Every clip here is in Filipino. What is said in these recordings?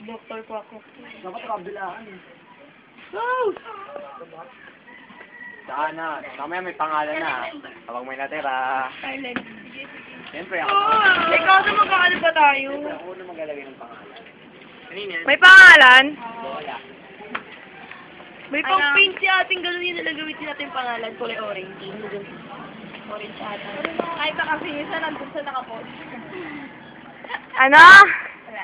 Doktor po ako. Dapat kabilaan eh. Oh! Saan na? Mamaya may pangalan na. Kapag may natira. Silent. Siyempre ako. Ikaw na magkakano ba tayo? Ako na maglalagay ng pangalan. Kanina. May pangalan? Wala. May pang-paint si ating gano'n yun na nagawin natin yung pangalan. Kulay orange. Orange ata. Ay, baka kasi isa nandun sa nakapost. Ano? Wala.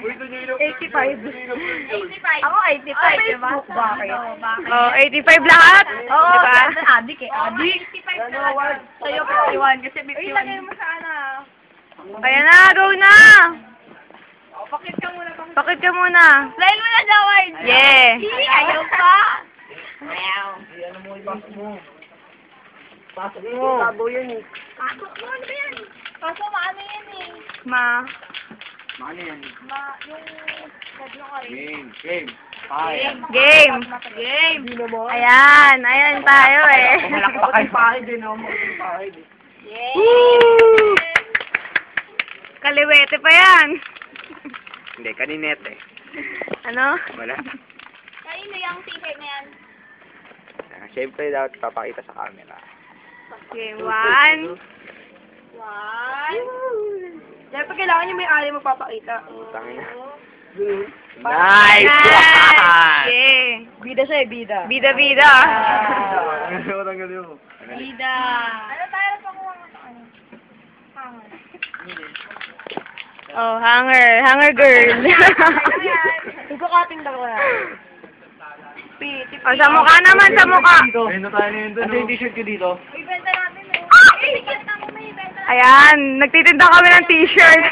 Uy, doon yung 85. 85. Ako 85, diba? Bakit? Oo, bakit? Oh, 85 lahat? Oo, Diba? adik eh. Adik. 85 talaga. Sa'yo 51 kasi 51. Uy, lagay mo sa ano. Kaya na, go na! Pakit ka muna. Bakit ka muna? Dahil mo na dawan. Yeah. Hindi, ayaw pa. Ayaw. Ano mo, ipasok mo. Pasok mo. Tabo yan eh. Pasok mo, ano ba yan? Pasok maano yan eh. Ano yan? Yung sadyong ka rin. Game. Game. Fire. Game. Game. Ayan tayo eh. Malaki pa kayo pahid eh, no? Malaki pahid eh. Yay! Woo! Kaliwete pa yan. Hindi, kaninete. Ano? Wala. Kanino yung t-shirt na yan? Siyempre, dapat papakita sa camera. Game 1. One. Dapat kailangan yung may-ari magpapakita. Tangin na. Nice! Yeah. Bida siya eh, bida. Bida-bida. Ano tanggalin mo? Bida. Ano tayo pa kuha mo sa ano? Hangar. Oh, hanger girl. Ipakating daw na. Oh, sa mukha naman, sa mukha. Ayun na tayo na yun doon. Ano yung t-shirt ko dito? Ibenta natin eh. Ibenta mo may ibenta. Ayan, nagtitinda kami ng t-shirt.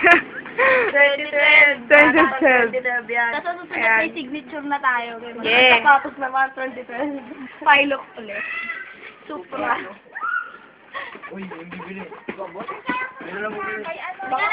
2012. 2012 yan. Tapos susunod Ayan. may signature na tayo. Yeah. Tapos naman 2012. Pilot ulit. Supra. Uy, yung bibili. Ayun na lang mo bibili. Baka